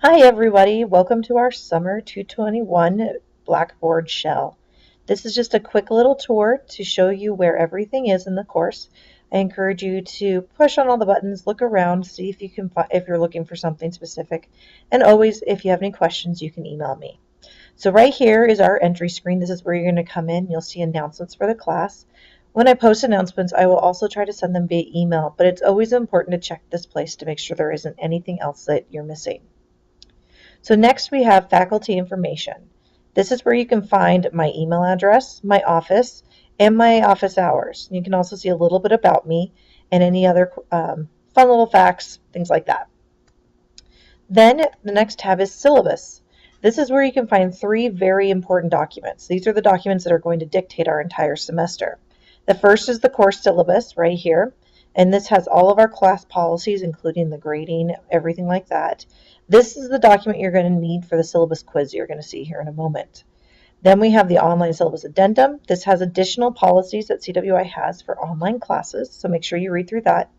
Hi everybody, welcome to our Summer 221 Blackboard shell. This is just a quick little tour to show you where everything is in the course. I encourage you to push on all the buttons, look around, see if you can if you're looking for something specific, and always if you have any questions you can email me. So right here is our entry screen. This is where you're going to come in. You'll see announcements for the class. When I post announcements, I will also try to send them via email, but it's always important to check this place to make sure there isn't anything else that you're missing. So next we have faculty information. This is where you can find my email address, my office, and my office hours. You can also see a little bit about me and any other fun little facts, things like that. Then the next tab is syllabus. This is where you can find three very important documents. These are the documents that are going to dictate our entire semester. The first is the course syllabus right here, and this has all of our class policies, including the grading, everything like that. This is the document you're going to need for the syllabus quiz you're going to see here in a moment. Then we have the online syllabus addendum. This has additional policies that CWI has for online classes, so make sure you read through that.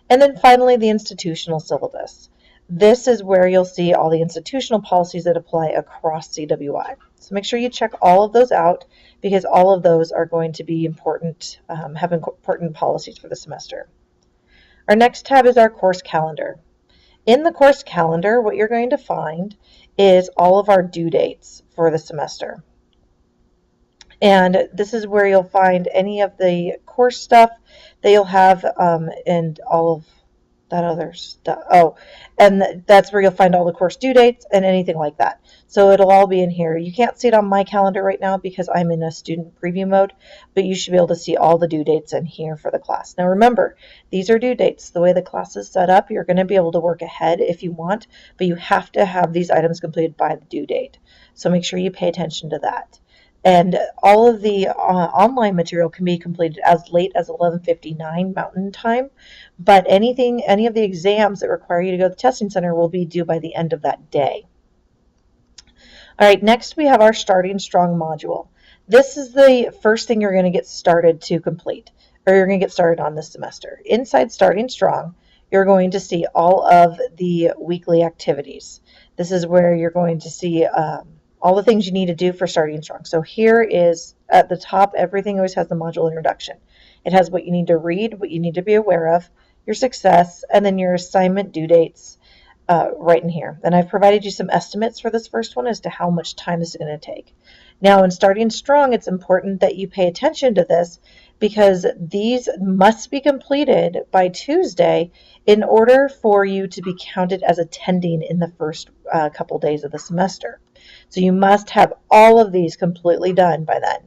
And then finally, the institutional syllabus. This is where you'll see all the institutional policies that apply across CWI. So make sure you check all of those out because all of those are going to be important, have important policies for the semester. Our next tab is our course calendar. In the course calendar, what you're going to find is all of our due dates for the semester. And this is where you'll find any of the course stuff that you'll have and all of that other stuff. Oh, and that's where you'll find all the course due dates and anything like that. So it'll all be in here. You can't see it on my calendar right now because I'm in a student preview mode, but you should be able to see all the due dates in here for the class. Now remember, these are due dates. The way the class is set up, you're going to be able to work ahead if you want, but you have to have these items completed by the due date. So make sure you pay attention to that. And all of the online material can be completed as late as 11:59 Mountain Time, but any of the exams that require you to go to the testing center will be due by the end of that day. All right, next we have our Starting Strong module. This is the first thing you're going to get started to complete, or you're going to get started on this semester. Inside Starting Strong, you're going to see all of the weekly activities. This is where you're going to see all the things you need to do for Starting Strong. So here is at the top, everything always has the module introduction. It has what you need to read, what you need to be aware of, your success, and then your assignment due dates right in here. And I've provided you some estimates for this first one as to how much time this is going to take. Now in Starting Strong, it's important that you pay attention to this because these must be completed by Tuesday in order for you to be counted as attending in the first couple days of the semester. So you must have all of these completely done by then.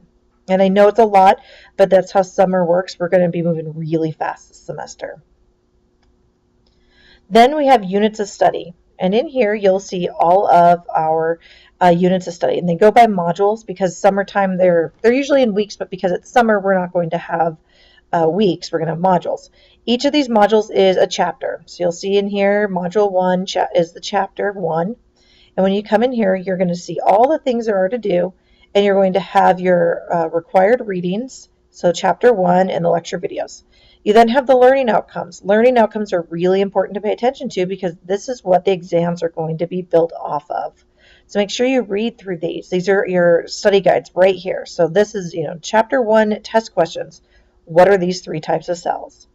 And I know it's a lot, but that's how summer works. We're going to be moving really fast this semester. Then we have units of study. And in here, you'll see all of our units of study. And they go by modules because summertime, they're usually in weeks, but because it's summer, we're not going to have weeks. We're going to have modules. Each of these modules is a chapter. So you'll see in here, module 1 is the chapter 1. And when you come in here, you're going to see all the things there are to do, and you're going to have your required readings, so chapter 1 and the lecture videos. You then have the learning outcomes. Learning outcomes are really important to pay attention to because this is what the exams are going to be built off of. So make sure you read through these. These are your study guides right here. So this is, chapter 1 test questions. What are these 3 types of cells?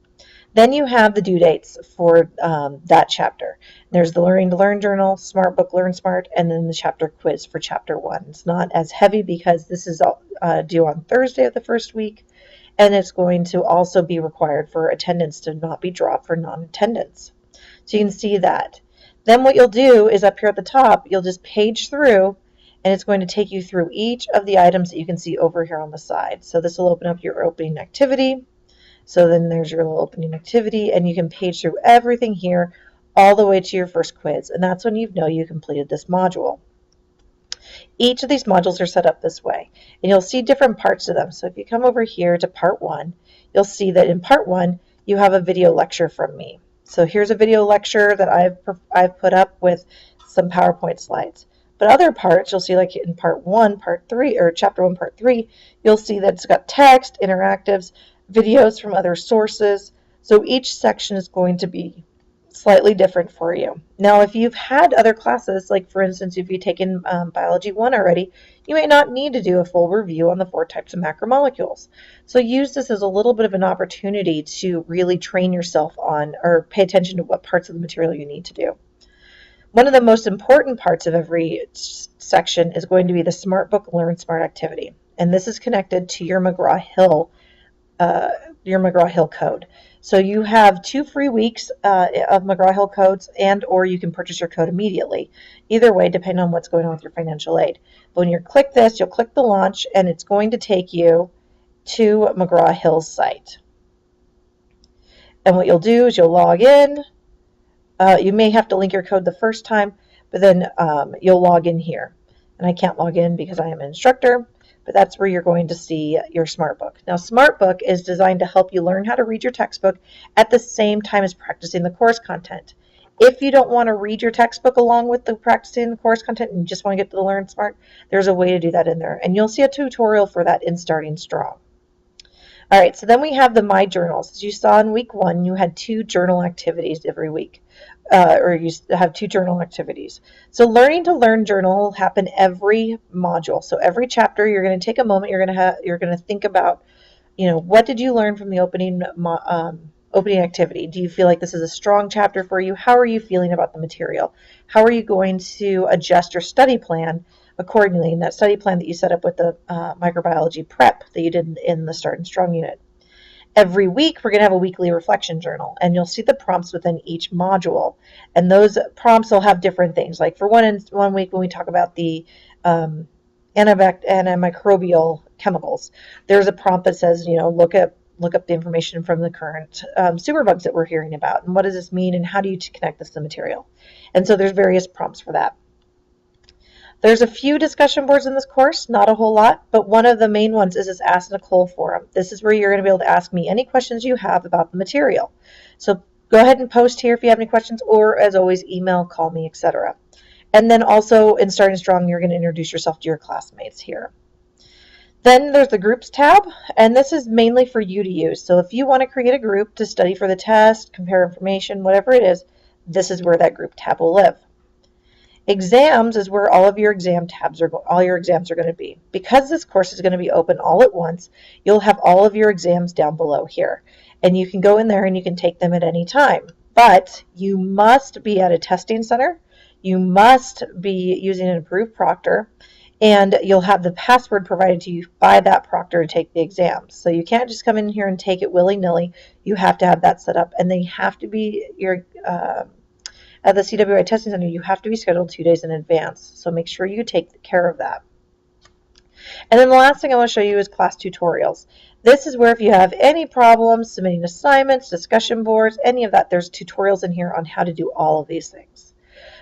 Then you have the due dates for that chapter. There's the Learning to Learn journal, Smart Book Learn Smart, and then the chapter quiz for chapter 1. It's not as heavy because this is due on Thursday of the first week, and it's going to also be required for attendance to not be dropped for non-attendance. So you can see that. Then what you'll do is up here at the top, you'll just page through, and it's going to take you through each of the items that you can see over here on the side. So this will open up your opening activity. So then there's your little opening activity, and you can page through everything here all the way to your first quiz. And that's when you know you completed this module. Each of these modules are set up this way, and you'll see different parts of them. So if you come over here to part 1, you'll see that in part 1, you have a video lecture from me. So here's a video lecture that I've put up with some PowerPoint slides. But other parts, you'll see like in part 1, part 3, or chapter 1, part 3, you'll see that it's got text, interactives, videos from other sources. So each section is going to be slightly different for you. Now, if you've had other classes, like for instance, if you've taken Biology 1 already, you may not need to do a full review on the 4 types of macromolecules. So use this as a little bit of an opportunity to really train yourself on, or pay attention to what parts of the material you need to do. One of the most important parts of every section is going to be the Smart Book Learn Smart activity. And this is connected to your McGraw-Hill code. So you have 2 free weeks of McGraw-Hill codes, and or you can purchase your code immediately. Either way, depending on what's going on with your financial aid. But when you click this, you'll click the launch, and it's going to take you to McGraw-Hill's site. And what you'll do is you'll log in. You may have to link your code the first time, but then you'll log in here. And I can't log in because I am an instructor, but that's where you're going to see your SmartBook. Now, SmartBook is designed to help you learn how to read your textbook at the same time as practicing the course content. If you don't want to read your textbook along with the practicing the course content and you just want to get to the Learn Smart, there's a way to do that in there. And you'll see a tutorial for that in Starting Strong. All right, so then we have the My Journals. As you saw in week 1, you had 2 journal activities every week, or you have 2 journal activities. So Learning to Learn journal will happen every module. So every chapter, you're going to take a moment. You're going to think about, what did you learn from the opening activity? Do you feel like this is a strong chapter for you? How are you feeling about the material? How are you going to adjust your study plan accordingly, in that study plan that you set up with the microbiology prep that you did in the Starting Strong unit? Every week, we're going to have a weekly reflection journal, and you'll see the prompts within each module. And those prompts will have different things. Like for one week, when we talk about the antimicrobial chemicals, there's a prompt that says, look up the information from the current superbugs that we're hearing about, and what does this mean, and how do you connect this to the material? And so there's various prompts for that. There's a few discussion boards in this course, not a whole lot, but one of the main ones is this Ask Nicole forum. This is where you're going to be able to ask me any questions you have about the material. So go ahead and post here if you have any questions, or as always, email, call me, etc. And then also in Starting Strong, you're going to introduce yourself to your classmates here. Then there's the Groups tab, and this is mainly for you to use. So if you want to create a group to study for the test, compare information, whatever it is, this is where that group tab will live. Exams is where all your exams are going to be. Because this course is going to be open all at once, you'll have all of your exams down below here. And you can go in there and you can take them at any time. But you must be at a testing center. You must be using an approved proctor. And you'll have the password provided to you by that proctor to take the exams. So you can't just come in here and take it willy-nilly. You have to have that set up. And they have to be at the CWI Testing Center, you have to be scheduled 2 days in advance. So make sure you take care of that. And then the last thing I want to show you is class tutorials. This is where if you have any problems submitting assignments, discussion boards, any of that, there's tutorials in here on how to do all of these things.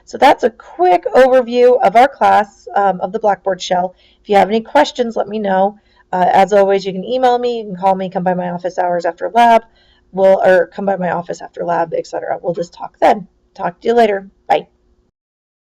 So that's a quick overview of our class of the Blackboard shell. If you have any questions, let me know. As always, you can email me, you can call me, come by my office hours after lab, or come by my office after lab, etc. We'll just talk then. Talk to you later. Bye.